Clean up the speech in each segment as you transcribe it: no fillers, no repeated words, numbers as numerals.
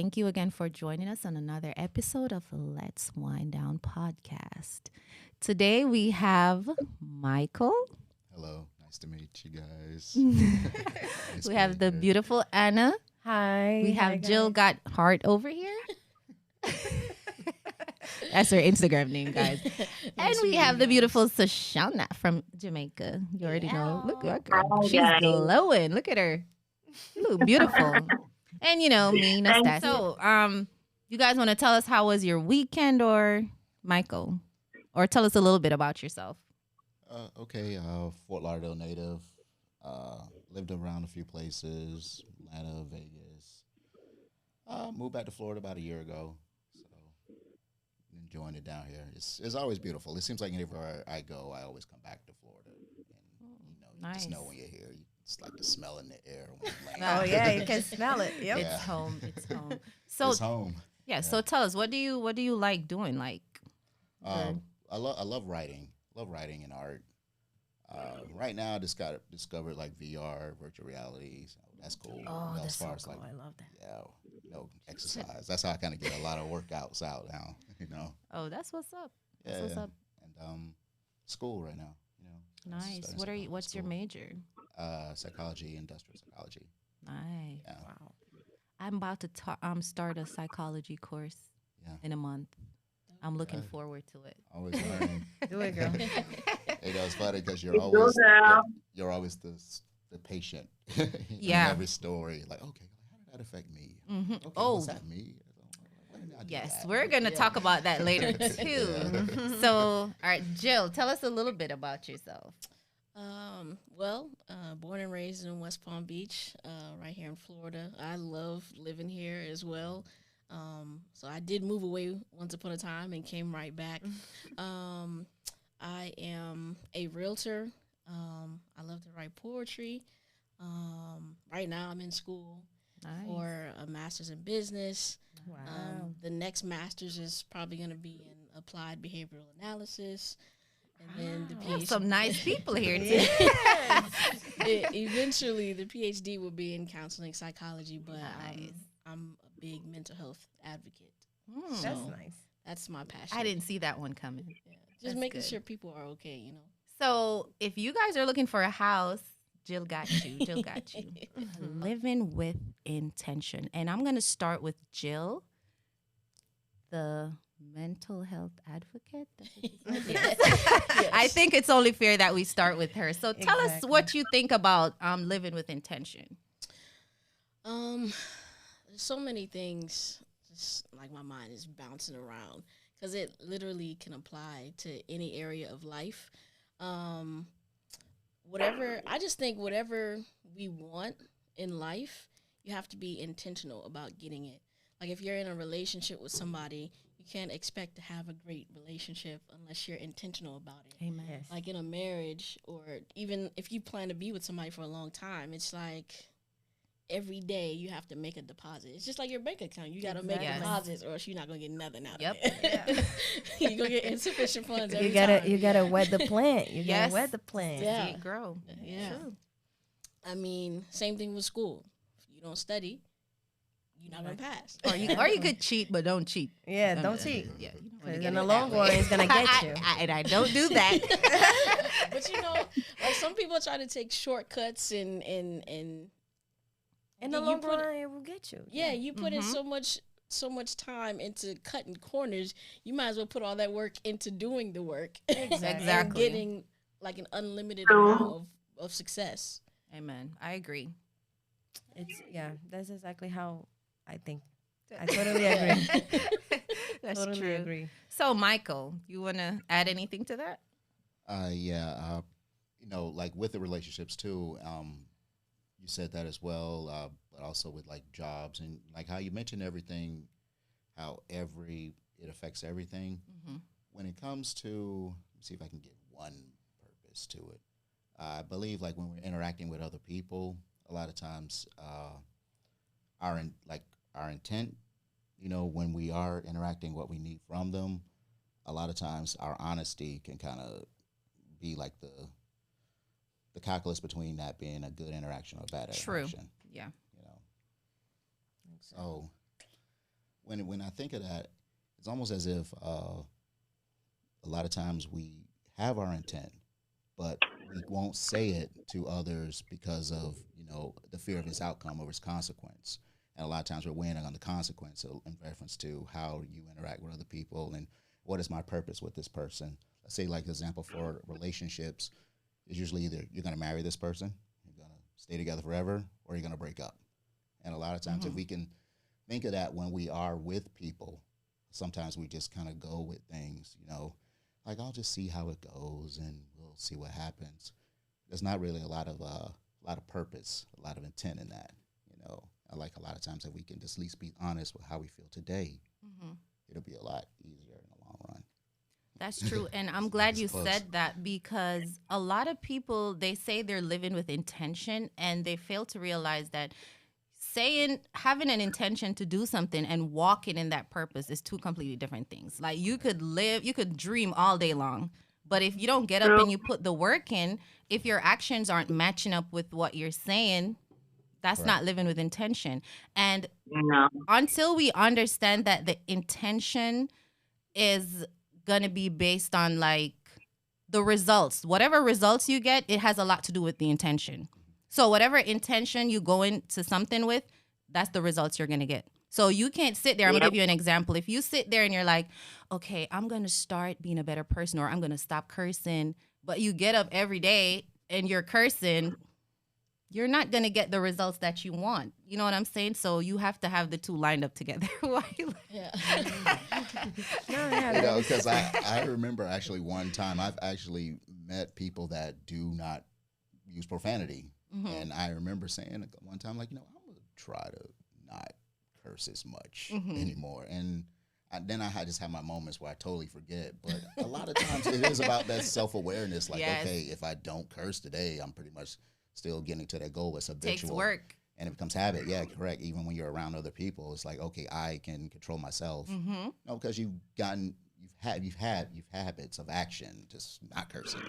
Thank you again for joining us on another episode of Let's Wind Down podcast. Today we have Michael. Hello, nice to meet you guys. Nice We have being the here. beautiful Anna. Hi. We have Jill got heart over here. That's her Instagram name, guys. And we have the beautiful Sashana from Jamaica. You already know. Look at her. Hi, She's guys. glowing. Look at her. You look beautiful. And me, Nastassia. So, you guys want to tell us how was your weekend, or Michael? Or tell us a little bit about yourself. Okay, Fort Lauderdale native. Lived around a few places, Atlanta, Vegas. Moved back to Florida about a year ago. So enjoying it down here. It's always beautiful. It seems like anywhere I go, I always come back to Florida. And you just know when you're here. It's like the smell in the air when you're laying. Oh yeah, you can smell it. Yep. It's home. It's home. So It's home. yeah. So tell us, what do you like doing? Like, I love writing. Love writing and art. Right now, I just got discovered like VR, virtual reality. So that's cool. Oh, as that's so far as cool. like I love that. exercise. That's how I kind of get a lot of workouts out now. oh, that's what's up. Yeah. That's what's up. And school right now. Nice. Starting What's your school. major? Psychology, industrial psychology. Nice. Yeah. Wow. I'm about to start a psychology course Yeah. in a month. I'm looking Okay. forward to it. Always learning. Do it, girl. It's funny because Go girl. you're always the patient. in Yeah. every story, like, okay, how did that affect me? Mhm. Okay, Oh. what's that me? Why did I do Yes, that? we're gonna talk about that later too. Yeah. So, all right, Jill, tell us a little bit about yourself. Born and raised in West Palm Beach, right here in Florida. I love living here as well. So I did move away once upon a time and came right back. I am a realtor. I love to write poetry. Right now I'm in school for a master's in business. Wow. The next master's is probably going to be in applied behavioral analysis. And then the We have PhD. some nice people here too. Eventually, the PhD will be in counseling psychology, but Nice. I'm a big mental health advocate. Hmm. That's So- nice. That's my passion. I didn't see that one coming. Yeah. Just That's making good. sure people are okay. So, if you guys are looking for a house, Jill got you. Jill got you. Living with intention. And I'm going to start with Jill, the mental health advocate. That's what you said? Yes. I think it's only fair that we start with her. So tell us Exactly. what you think about living with intention. There's so many things. Just like my mind is bouncing around because it literally can apply to any area of life. I just think whatever we want in life, you have to be intentional about getting it. Like if you're in a relationship with somebody, you can't expect to have a great relationship unless you're intentional about it. Amen. Yes. Like in a marriage, or even if you plan to be with somebody for a long time, it's like every day you have to make a deposit. It's just like your bank account. You got to make Exactly. deposits, or else you're not gonna get nothing out Yep. of it. You're gonna get insufficient funds every You gotta time. you gotta wet the plant. You Yes. gotta wet the plant. Yeah. See it grow. Yeah. True. I mean, same thing with school. If you don't study, you're not gonna pass. Or you could cheat, but don't cheat. Yeah, don't cheat. Yeah, you don't wanna 'Cause get in it the that long way. run, it's gonna get you. And I don't do that. But like some people try to take shortcuts and In the you long put run, it will get you. yeah, you put in Mhm. so much time into cutting corners. You might as well put all that work into doing the work. Exactly. And Exactly. getting like an unlimited amount of success. Amen. I agree. That's exactly how I think. I totally agree. That's Totally true. agree. So, Michael, you want to add anything to that? Yeah. Like with the relationships too. You said that as well, but also with like jobs and like how you mentioned everything, how it affects everything. Mm-hmm. When it comes to, let me see if I can get one purpose to it. I believe like when we're interacting with other people, a lot of times our intent, when we are interacting, what we need from them, a lot of times our honesty can kind of be like the calculus between that being a good interaction or a bad True. interaction. Yeah. So when I think of that, it's almost as if a lot of times we have our intent, but we won't say it to others because of the fear of its outcome or its consequence. And a lot of times we're weighing on the consequence in reference to how you interact with other people and what is my purpose with this person. Let's say, like, example for relationships is usually either you're going to marry this person, you're going to stay together forever, or you're going to break up. And a lot of times if we can think of that when we are with people, sometimes we just kind of go with things, like I'll just see how it goes and we'll see what happens. There's not really a lot of purpose, a lot of intent in that. I like a lot of times that we can just at least be honest with how we feel today. It'll be a lot easier in the long run. That's true. And I'm glad you said that, because a lot of people, they say they're living with intention and they fail to realize that having an intention to do something and walking in that purpose is two completely different things. Like you could dream all day long, but if you don't get up and you put the work in, if your actions aren't matching up with what you're saying, that's not living with intention. And until we understand that the intention is going to be based on like the results, whatever results you get, it has a lot to do with the intention. So whatever intention you go into something with, that's the results you're going to get. So you can't sit there. I'm going to give you an example. If you sit there and you're like, okay, I'm going to start being a better person, or I'm going to stop cursing, but you get up every day and you're cursing, you're not going to get the results that you want. You know what I'm saying? So you have to have the two lined up together. Because I remember actually one time I've actually met people that do not use profanity. And I remember saying one time, like, I'm going to try to not curse as much anymore. And then I just have my moments where I totally forget. But a lot of times it is about that self-awareness. Like, okay, if I don't curse today, I'm pretty much still getting to that goal. It's habitual. Takes work. And it becomes habit. Yeah, correct. Even when you're around other people, it's like, okay, I can control myself. No, because you've had habits of action, just not cursing.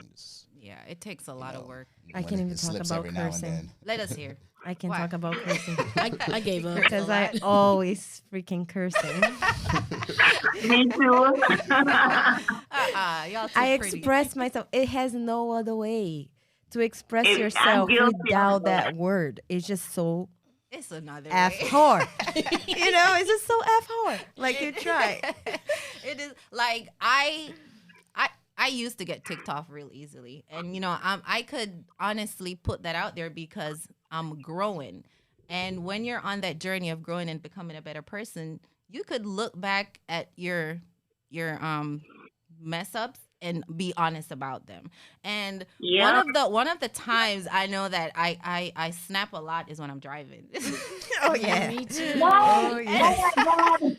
It takes a lot of work. I can't even talk about cursing. Let us hear. I can talk about cursing. I gave up because I always freaking cursing. Me too. Y'all too I pretty. express myself. It has no other way to express I'm yourself guilty without of that word. It's just so It's another F way. hard. It's just so F hard. Like you try. It is like I used to get ticked off real easily, and I could honestly put that out there because I'm growing, and when you're on that journey of growing and becoming a better person, you could look back at your mess ups and be honest about them. And one of the times I know that I snap a lot is when I'm driving. Oh yeah. Me too. Oh yes. Oh my God.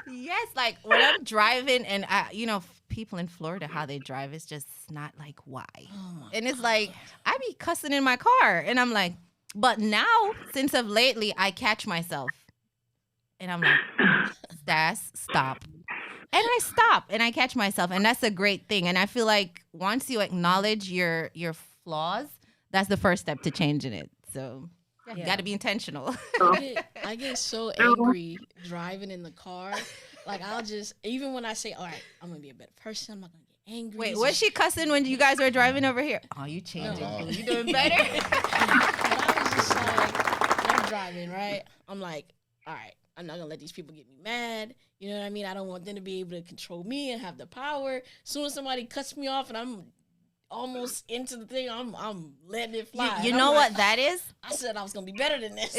Yes, like when I'm driving and people in Florida, how they drive, it's just not like why. And it's like I be cussing in my car and I'm like, but now since of lately I catch myself and I'm like, Stas, stop. And I stop and I catch myself, and that's a great thing. And I feel like once you acknowledge your flaws, that's the first step to changing it. So you got to be intentional. I get so angry driving in the car. Like even when I say, all right, I'm going to be a better person, I'm not going to get angry. Wait, was she cussing when you guys were driving over here? Oh, you changing. No. You doing better? But I was just like, when I'm driving, right? I'm like, all right, I'm not going to let these people get me mad. You know what I mean? I don't want them to be able to control me and have the power. As soon as somebody cuts me off and I'm almost into the thing, I'm letting it fly. You know what that is? I said I was going to be better than this.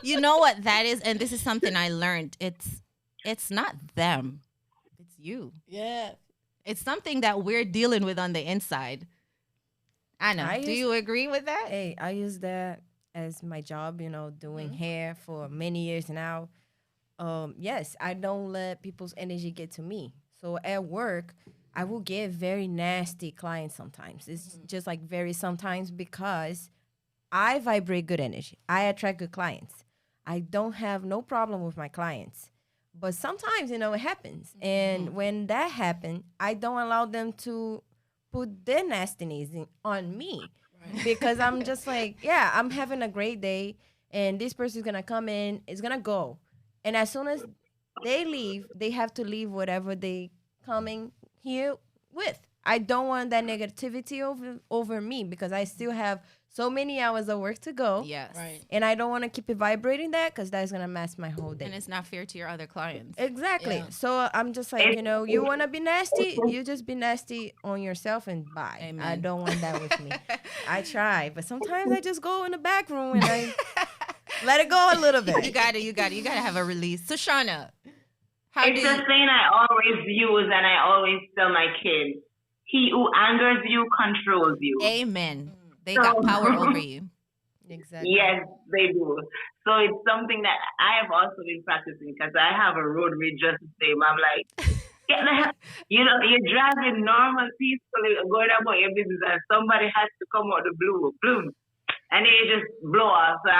You know what that is? And this is something I learned. It's not them. It's you. Yeah. It's something that we're dealing with on the inside. I know. Do you agree with that? Hey, I use that as my job, doing hair for many years now. Yes, I don't let people's energy get to me. So at work, I will get very nasty clients sometimes. It's just like very sometimes because I vibrate good energy. I attract good clients. I don't have no problem with my clients. But sometimes, it happens. And when that happens, I don't allow them to put their nastiness on me. Right. Because I'm just like, yeah, I'm having a great day. And this person's going to come in, it's going to go. And as soon as they leave, they have to leave whatever they coming here with. I don't want that negativity over me because I still have so many hours of work to go. Yes. Right. And I don't want to keep it vibrating that because that's going to mess my whole day. And it's not fair to your other clients. Exactly. Yeah. So I'm just like, you want to be nasty? You just be nasty on yourself and bye. Amen. I don't want that with me. I try, but sometimes I just go in the back room and I let it go a little bit. You got to have a release. So Shauna, It's the saying I always use and I always tell my kids. He who angers you controls you. Amen. They got power over you. Exactly. Yes, they do. So it's something that I have also been practicing because I have a road rage just the same. I'm like, get the hell, you're driving normal, peacefully, going about your business, and somebody has to come out the blue, boom, and then you just blow off. So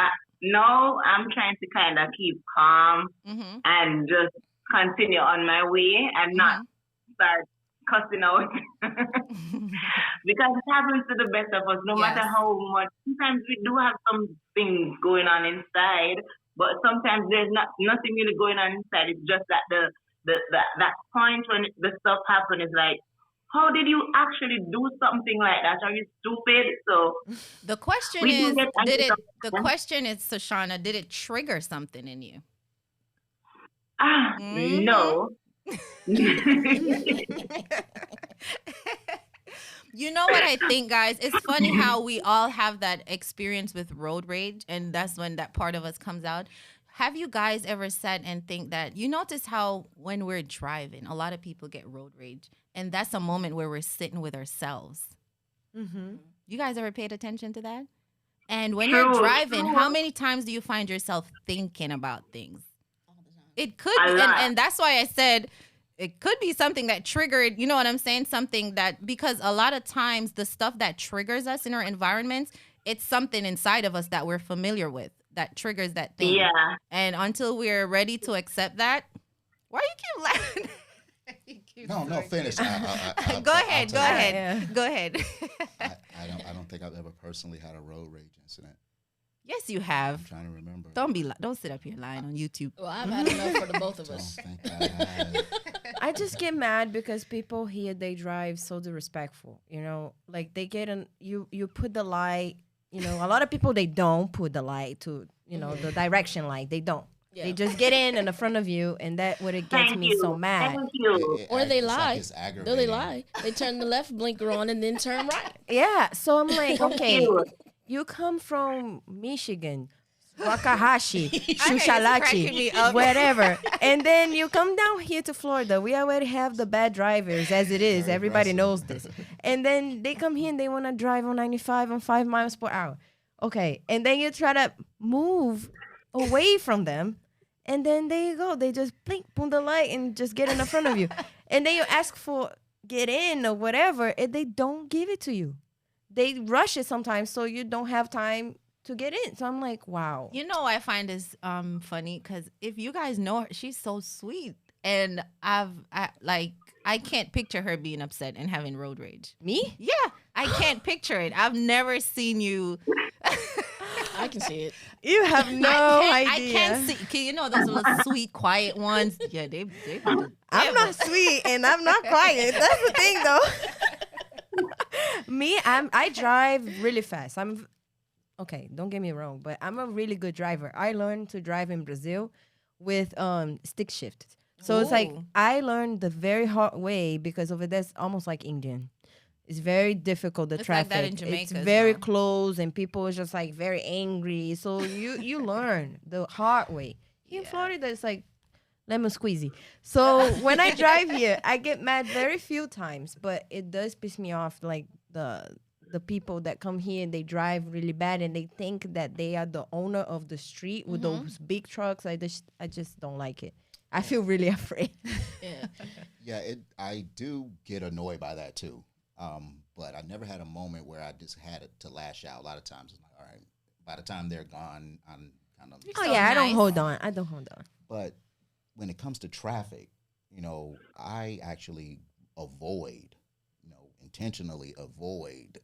no, I'm trying to kind of keep calm and just continue on my way and not start cussing out because it happens to the best of us no matter how much. Sometimes we do have some things going on inside, but sometimes there's nothing really going on inside. It's just that that point when the stuff happens is like, how did you actually do something like that? Are you stupid? So the question is, Shoshana, did it trigger something in you? No. You know what I think, guys? It's funny how we all have that experience with road rage, and that's when that part of us comes out. Have you guys ever sat and think that you notice how when we're driving, a lot of people get road rage, and that's a moment where we're sitting with ourselves. You guys ever paid attention to that? And when you're driving, how many times do you find yourself thinking about things? It could be, and that's why I said it could be something that triggered, you know what I'm saying? Something that, because a lot of times the stuff that triggers us in our environments, it's something inside of us that we're familiar with that triggers that thing. Yeah. And until we're ready to accept that, why you keep laughing? No, finish. Go ahead. Go ahead. I don't think I've ever personally had a road rage incident. Yes, you have. I'm trying to remember. Don't sit up here lying on YouTube. Well, I've had enough for the both of us. Don't think I have. I just get mad because people here, they drive so disrespectful, like they get you put the light, a lot of people, they don't put the light to, the direction light. They don't. Yeah. They just get in the front of you, and that what it gets me so mad. Thank you. Or they lie. No, they lie. They turn the left blinker on and then turn right. Yeah. So I'm like, okay, you come from Michigan, Wakahashi, Shushalachi, whatever. And then you come down here to Florida. We already have the bad drivers as it is. Everybody knows this. And then they come here and they want to drive on 95 on 5 miles per hour. Okay. And then you try to move away from them. And then there you go. They just blink, boom, the light and just get in the front of you. And then you ask for get in or whatever, and they don't give it to you. They rush it sometimes, so you don't have time to get in. So I'm like, wow. I find this funny because if you guys know her, she's so sweet, and I can't picture her being upset and having road rage. Me? Yeah, I can't picture it. I've never seen you. I can see it. You have no idea. I can't see. Those little sweet, quiet ones. Yeah, they I'm not sweet and I'm not quiet. That's the thing, though. Me, I drive really fast. Okay, don't get me wrong, but I'm a really good driver. I learned to drive in Brazil with stick shift. So It's like I learned the very hard way because over there's almost like Indian. It's very difficult, the traffic. Like that in Jamaica. It's very close and people is just like very angry. So you learn the hard way. Here in Florida, it's like lemon squeezy. So when I drive here, I get mad very few times, but it does piss me off, like the people that come here and they drive really bad and they think that they are the owner of the street with those big trucks. I just don't like it. I feel really afraid. Yeah, I do get annoyed by that too. But I never had a moment where I just had it to lash out. A lot of times it's like, all right, by the time they're gone, I'm kind of. I don't hold on. But when it comes to traffic, I actually intentionally avoid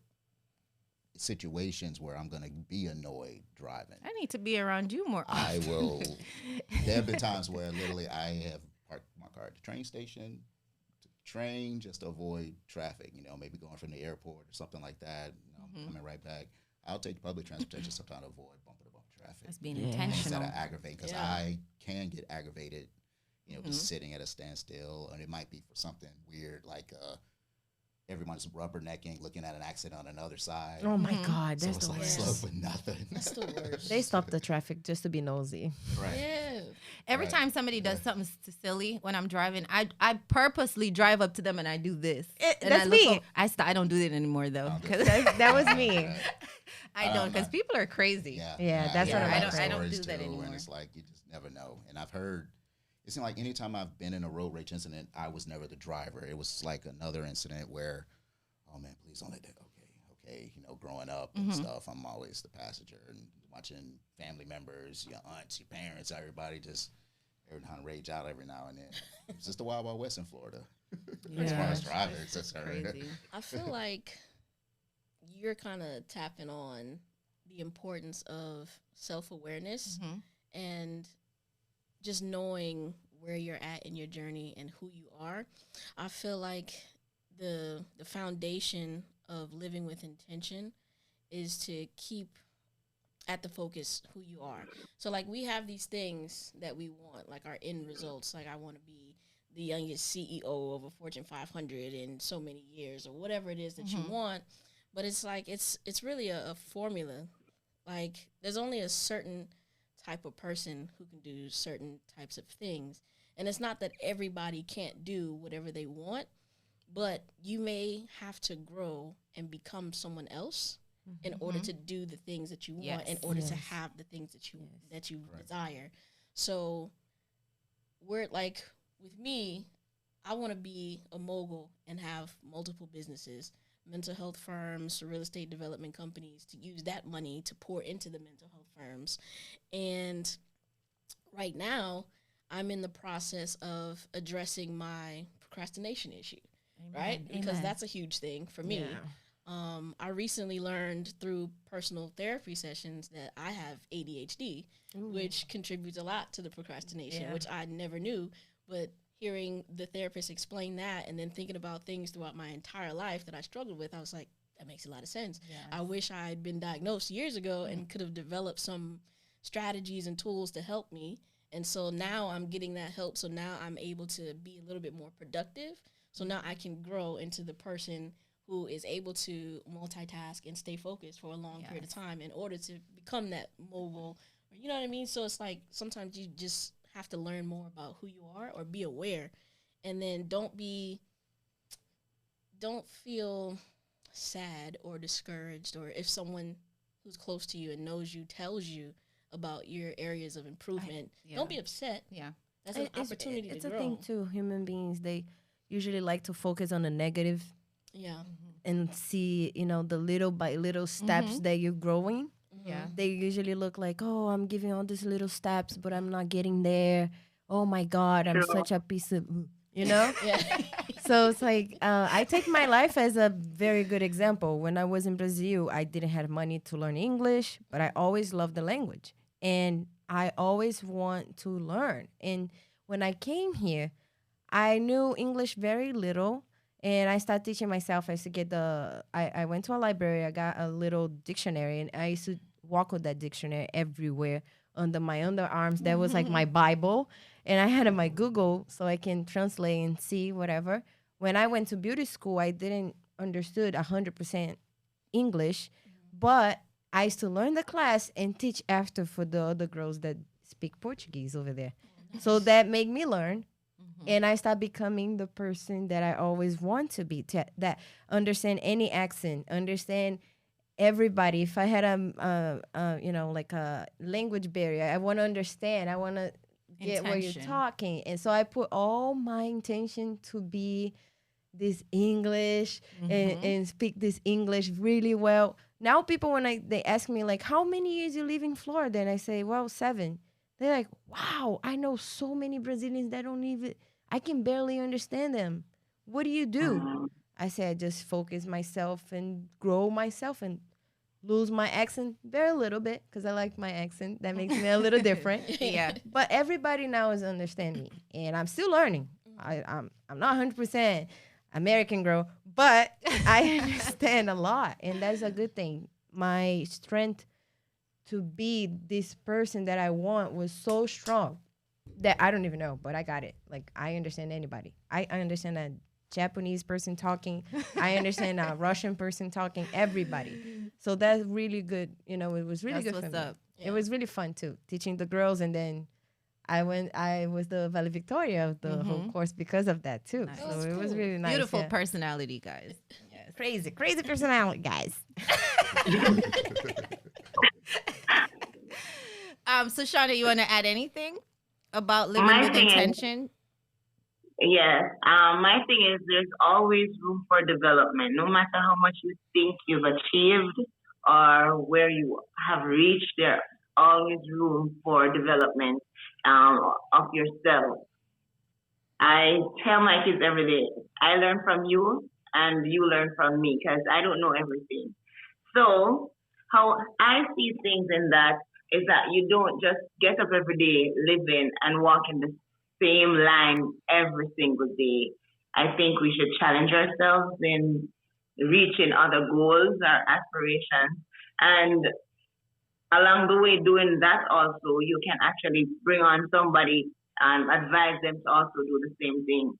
situations where I'm gonna be annoyed driving. I need to be around you more I often. will. There have been times where literally I have parked my car at the train station, to train just to avoid traffic. Maybe going from the airport or something like that. Coming right back. I'll take public transportation sometimes to avoid bumper to bumper traffic. That's being Yeah. Instead intentional. of aggravating, because Yeah. I can get aggravated. Just sitting at a standstill, and it might be for something weird like everyone's rubbernecking, looking at an accident on another side. Oh my God, So that's it's the like worst. slow for nothing. That's the worst. They stop the traffic just to be nosy. Right. Yeah. Every Right. time somebody does something silly when I'm driving, I purposely drive up to them and I do this. And That's I look me. I don't do that anymore though, Don't do because That was me. I don't, because people are crazy. Yeah, that's I what hear I'm a lot of saying. I don't stories do that too, anymore. And it's like you just never know. And I've heard it seemed like anytime I've been in a road rage incident, I was never the driver. It was like another incident where, oh man, please don't let that. Okay. Growing up and stuff, I'm always the passenger and watching family members, your aunts, your parents, everybody just every time rage out every now and then. It's just the Wild Wild West in Florida. As far as driving, it's just Crazy. I feel like you're kind of tapping on the importance of self-awareness Mhm. and just knowing where you're at in your journey and who you are. I feel like the foundation of living with intention is to keep at the focus who you are. So like we have these things that we want, like our end results. Like I want to be the youngest CEO of a Fortune 500 in so many years, or whatever it is that you want. But it's like it's really a formula. Like there's only a certain type of person who can do certain types of things, and it's not that everybody can't do whatever they want, but you may have to grow and become someone else in order to do the things that you want, Yes. in order to Yes. have the things that you Right. desire. So we're like with me, I want to be a mogul and have multiple businesses, mental health firms, real estate development companies, to use that money to pour into the mental health firms. And right now, I'm in the process of addressing my procrastination issue, right? Amen. Because Amen. that's a huge thing for me. Yeah. I recently learned through personal therapy sessions that I have ADHD, which contributes a lot to the procrastination, Yeah. which I never knew. But hearing the therapist explain that and then thinking about things throughout my entire life that I struggled with, I was like, that makes a lot of sense. Yes. I wish I had been diagnosed years ago and could have developed some strategies and tools to help me. And so now I'm getting that help. So now I'm able to be a little bit more productive. So now I can grow into the person who is able to multitask and stay focused for a long period of time in order to become that mogul. You know what I mean? So it's like sometimes you just have to learn more about who you are or be aware. And then don't feel sad or discouraged, or if someone who's close to you and knows you tells you about your areas of improvement, don't be upset. Yeah. That's an It's- opportunity It's to a grow. thing too. Human beings, they usually like to focus on the negative Yeah. and see, the little by little steps that you're growing. Yeah. They usually look like, oh, I'm giving all these little steps, but I'm not getting there. Oh my God, I'm True. such a piece of, you know? Yeah. So it's like, I take my life as a very good example. When I was in Brazil, I didn't have money to learn English, but I always loved the language. And I always want to learn. And when I came here, I knew English very little. And I started teaching myself. I used to get I went to a library. I got a little dictionary, and I used to walk with that dictionary everywhere under my underarms. That was like my Bible. And I had my Google so I can translate and see whatever. When I went to beauty school, I didn't understood 100% English, but I used to learn the class and teach after for the other girls that speak Portuguese over there. So that made me learn. And I started becoming the person that I always want to be, that understand any accent, understand everybody. If I had like a language barrier, I want to understand. I want to get where you're Intention. talking. And so I put all my intention to be this English and speak this English really well. Now people, when they ask me like, how many years you live in Florida? And I say, well, 7. They're like, wow, I know so many Brazilians that I can barely understand them. What do you do? I say, I just focus myself and grow myself. And lose my accent very little bit because I like my accent. That makes me a little different. Yeah. But everybody now is understanding me, and I'm still learning. I'm not 100% American girl, but I understand a lot, and that's a good thing. My strength to be this person that I want was so strong that I don't even know, but I got it. Like, I understand anybody. I understand a Japanese person talking. I understand a Russian person talking. Everybody. So that's really good. You know, it was really That's good for what's me. up. It was really fun too, teaching the girls, and then I was the valedictoria of the whole course because of that too. Nice. So That's it was cool. really nice. Beautiful yeah. personality, guys. Yes. Crazy personality, guys. So Shauna, you want to add anything about living My with thing is- intention? Yes. My thing is there's always room for development. No matter how much you think you've achieved or where you have reached, there's always room for development of yourself. I tell my kids every day, I learn from you and you learn from me because I don't know everything. So how I see things in that is that you don't just get up every day, live in, and walk in the same line every single day. I think we should challenge ourselves in reaching other goals or aspirations. And along the way, doing that also, you can actually bring on somebody and advise them to also do the same thing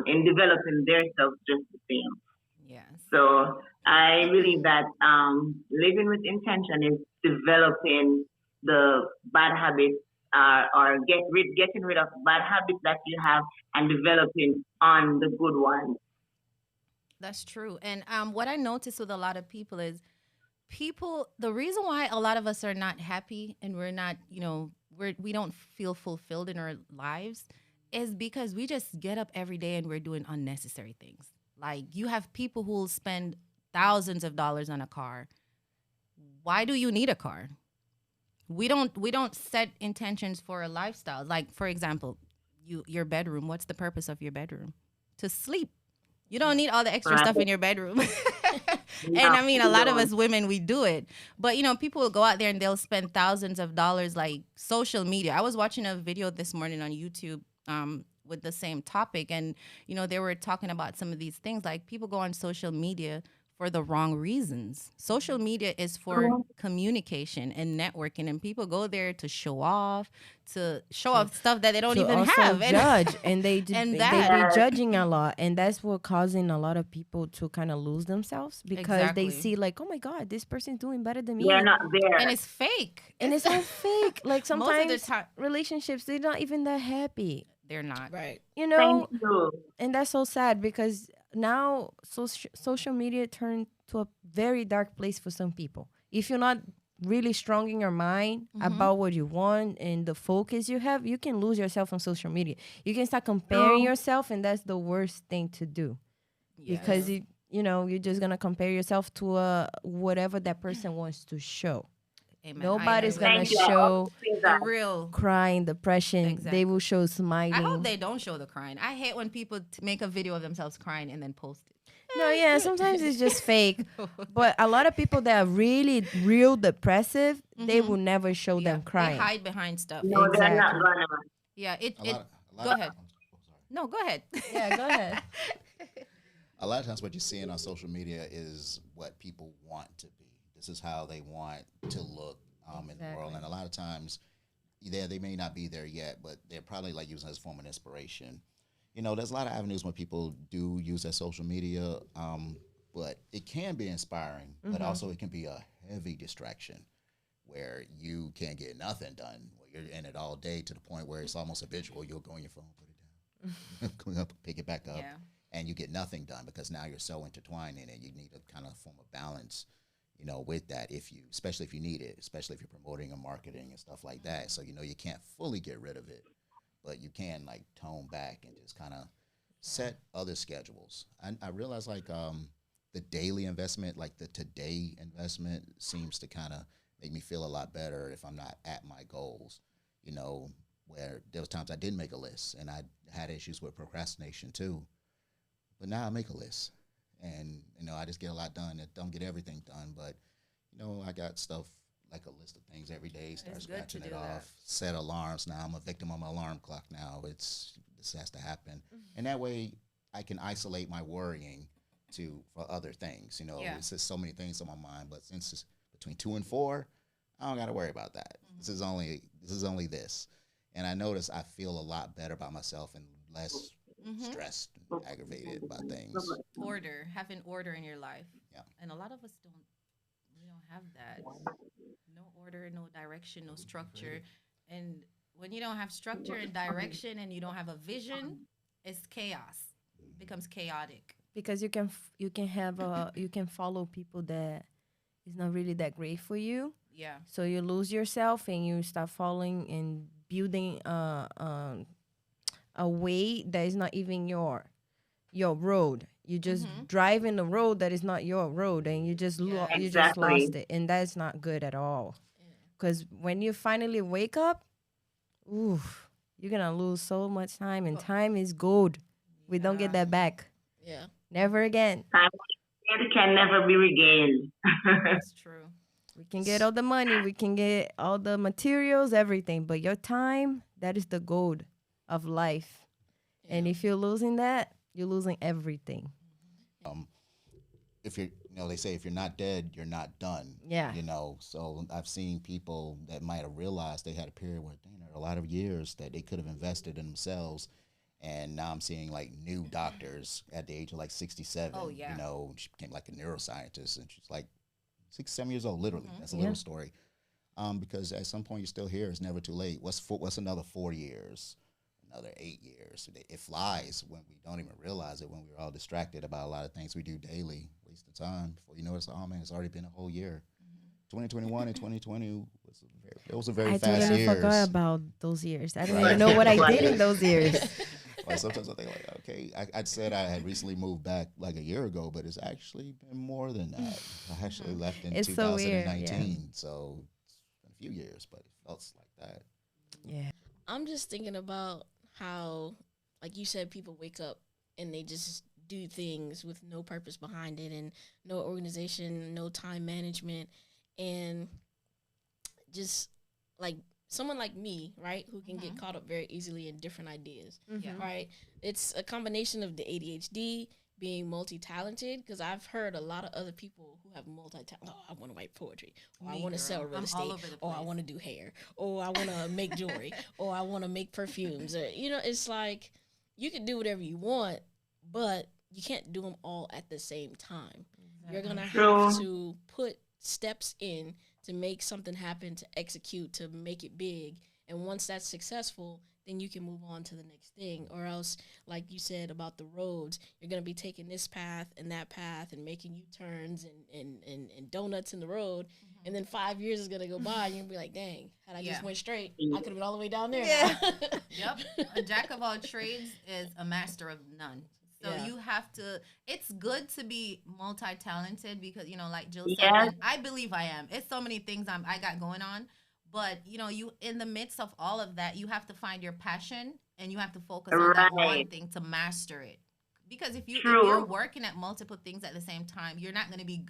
in developing themselves just the same. Yes. So I believe that living with intention is developing the bad habits or getting rid of bad habits that you have and developing on the good ones. That's true. And what I notice with a lot of people is the reason why a lot of us are not happy and we're not, we don't feel fulfilled in our lives is because we just get up every day and we're doing unnecessary things. Like, you have people who will spend thousands of dollars on a car. Why do you need a car? We don't set intentions for a lifestyle. Like, for example, your bedroom. What's the purpose of your bedroom? To sleep. You don't need all the extra stuff in your bedroom. And I mean, a lot of us women, we do it. But, people will go out there and they'll spend thousands of dollars, like social media. I was watching a video this morning on YouTube with the same topic. And, they were talking about some of these things. Like, people go on social media for the wrong reasons. Social media is for communication and networking, and people go there to show off stuff that they don't even also have. Judge, and they be that. judging a lot, and that's what causing a lot of people to kind of lose themselves because they Exactly. see like, oh my God, this person's doing better than me. They're not there. And it's fake. And it's all fake. Like, Most of the sometimes time, relationships, they're not even that happy. they're not. Right. Thank you. And that's so sad because now social media turned to a very dark place for some people. If you're not really strong in your mind about what you want and the focus you have, you can lose yourself on social media. You can start comparing yourself, and that's the worst thing to do. Yes. Because you're just gonna compare yourself to whatever that person wants to show. Amen. Nobody's I gonna Thank you. show the real. crying, depression. Exactly. They will show smiling. I hope they don't show the crying. I hate when people make a video of themselves crying and then post it. No, yeah, sometimes it's just fake. But a lot of people that are really real depressive, they will never show them crying. They hide behind stuff. No, they're not Exactly. gonna. Yeah, Go ahead. No, go ahead. Yeah, go ahead. A lot of times what you're seeing on social media is what people want to be. This is how they want to look in the world. And a lot of times, they may not be there yet, but they're probably like using it as a form of inspiration. There's a lot of avenues when people do use their social media, but it can be inspiring, but also it can be a heavy distraction where you can't get nothing done. You're in it all day to the point where it's almost habitual. You'll go on your phone, put it down, pick it back up, and you get nothing done because now you're so intertwined in it. You need a kind of form of balance, with that, especially if you need it, especially if you're promoting or marketing and stuff like that. So, you can't fully get rid of it, but you can like tone back and just kind of set other schedules. I realize like the daily investment, like the today investment seems to kind of make me feel a lot better if I'm not at my goals, where there was times I didn't make a list and I had issues with procrastination too. But now I make a list and, I just get a lot done. I don't get everything done, but I got stuff like a list of things every day. Start It's good to scratching it do that. off. Set alarms. Now I'm a victim of my alarm clock. Now this has to happen, and that way I can isolate my worrying for other things. Yeah. It's just so many things on my mind. But since it's between 2 and 4, I don't got to worry about that. This is only this, and I notice I feel a lot better about myself and less stressed and aggravated about things. Having order in your life. Yeah. And a lot of us we don't have that. No order, no direction, no structure. And when you don't have structure and direction and you don't have a vision, it's chaos. It becomes chaotic. Because you can follow people that is not really that great for you. Yeah. So you lose yourself and you start following and building a way that is not even your road. You just drive in the road that is not your road, and you just you just Exactly. lost it, and that's not good at all. Because when you finally wake up, ooh, you're gonna lose so much time, and time is gold. We don't get that back. Yeah. Never again. Time can never be regained. That's true. We can get all the money, we can get all the materials, everything, but your time, that is the gold of life. And if you're losing that, you're losing everything. If you're, they say if you're not dead, you're not done. Yeah. So I've seen people that might have realized they had a period where a lot of years that they could have invested in themselves. And now I'm seeing like new doctors at the age of like 67. Oh, yeah. She became like a neuroscientist, and she's like 67 years old, literally. That's a little story. Because at some point you're still here. It's never too late. What's another 4 years? Another 8 years. It flies when we don't even realize it, when we're all distracted about a lot of things we do daily, waste of time. Before you know it's, oh man, it's already been a whole year. 2021 and 2020 was a very I fast totally years. forgot about those years. I don't even know what I did in those years. Like sometimes I think like, okay, I'd said I had recently moved back like a year ago, but it's actually been more than that. I actually left in It's so weird, 2019, so it's been a few years, but it felt like that. Yeah. I'm just thinking about how, like you said, people wake up and they just do things with no purpose behind it and no organization, no time management, and just like someone like me, right, who can get caught up very easily in different ideas, right? It's a combination of the ADHD, being multi-talented, because I've heard a lot of other people who have multi-talent. Oh, I want to write poetry, or I want to sell real estate, or I want to do hair, or I want to make jewelry, or I want to make perfumes. Or, it's like you can do whatever you want, but you can't do them all at the same time. You're going to have to put steps in to make something happen, to execute, to make it big. And once that's successful, then you can move on to the next thing. Or else, like you said about the roads, you're going to be taking this path and that path and making U-turns and donuts in the road. And then 5 years is going to go by and you'll be like, dang, had I just went straight, I could have been all the way down there. Yep. A jack of all trades is a master of none. So you have to, it's good to be multi-talented because, like Jill said, and I believe I am. It's so many things I got going on. But, you in the midst of all of that, you have to find your passion and you have to focus on that one thing to master it. Because if you're working at multiple things at the same time, you're not going to be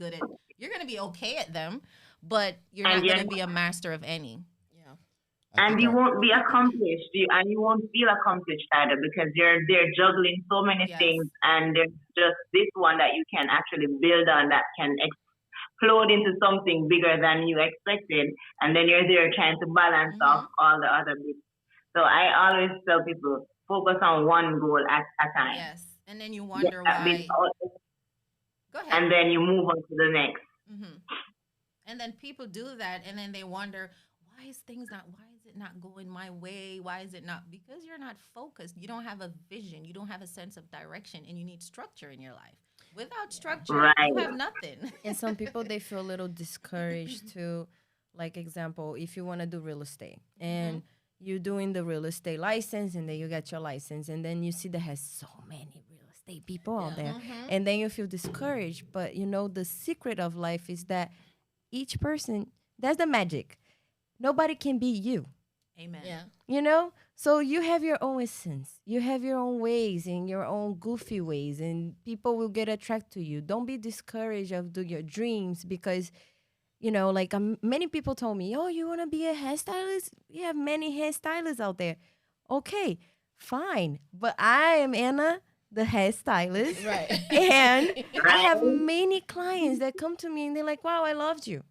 you're going to be okay at them, but you're not going to be a master of any. And you won't be accomplished, and you won't feel accomplished either because they're juggling so many things, and there's just this one that you can actually build on that can explode into something bigger than you expected, and then you're there trying to balance off all the other bits. So I always tell people focus on one goal at a time. Yes, and then you wonder why. Go ahead. And then you move on to the next. And then people do that, and then they wonder why is it not going my way? Why is it not? Because you're not focused. You don't have a vision. You don't have a sense of direction, and you need structure in your life. Without structure, you have nothing. And some people, they feel a little discouraged too. Like, example, if you want to do real estate and you're doing the real estate license and then you get your license and then you see there has so many real estate people out there and then you feel discouraged. But, the secret of life is that each person, that's the magic. Nobody can be you. Amen. Yeah. So you have your own essence. You have your own ways and your own goofy ways, and people will get attracted to you. Don't be discouraged of doing your dreams because You know, like many people told me, "Oh, you want to be a hairstylist? We have many hairstylists out there." Okay, fine, but I am Anna, the hairstylist, Right. and I Right. have many clients that come to me and they're like, "Wow, I loved you.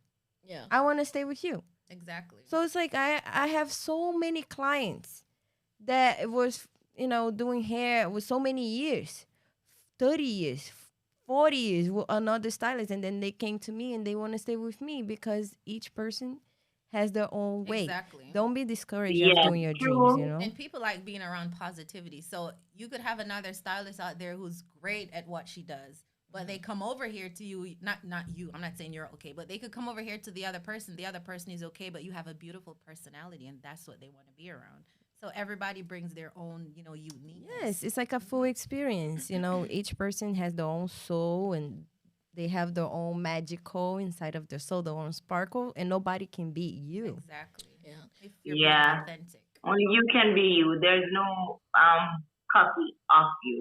Yeah. I want to stay with you." Exactly. So it's like I have so many clients that it was, you know, doing hair with so many years, 30 years, 40 years with another stylist, and then they came to me and they want to stay with me because each person has their own way. Exactly. Don't be discouraged of Yes, doing your dreams, you true. know. And people like being around positivity. So you could have another stylist out there who's great at what she does, but they come over here to you, not you. I'm not saying you're okay, but they could come over here to the other person. The other person is okay, but you have a beautiful personality, and that's what they want to be around. So everybody brings their own, uniqueness. Yes, it's like a full experience, you know. Each person has their own soul and they have their own magical inside of their soul, their own sparkle, and nobody can beat you. Exactly. Yeah. If you're being Yeah. authentic. Only you can be you. There's no copy of you.